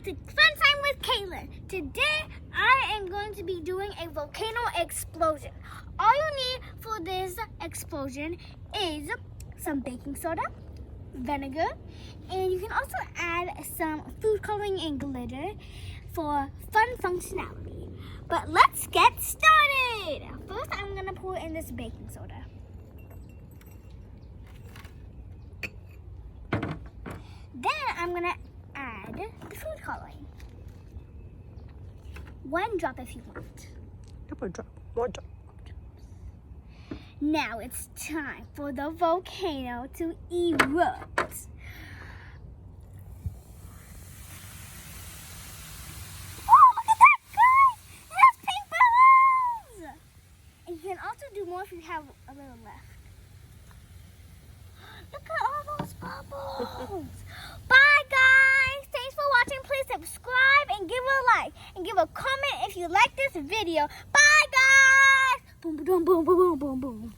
to Fun Time with Kaylin. Today, I am going to be doing a volcano explosion. All you need for this explosion is some baking soda, vinegar, and you can also add some food coloring and glitter for fun functionality. But let's get started. First, I'm going to pour in this baking soda. Then I'm going to add the food coloring. 1 drop if you want. One drop, 1 drop. Now it's time for the volcano to erupt. Oh, look at that, guys! It has pink balloons! And you can also do more if you have a little left. Look at all those bubbles. Bye, guys. Thanks for watching. Please subscribe and give a like. And give a comment if you like this video. Bye, guys. Boom, boom, boom, boom, boom, boom, boom.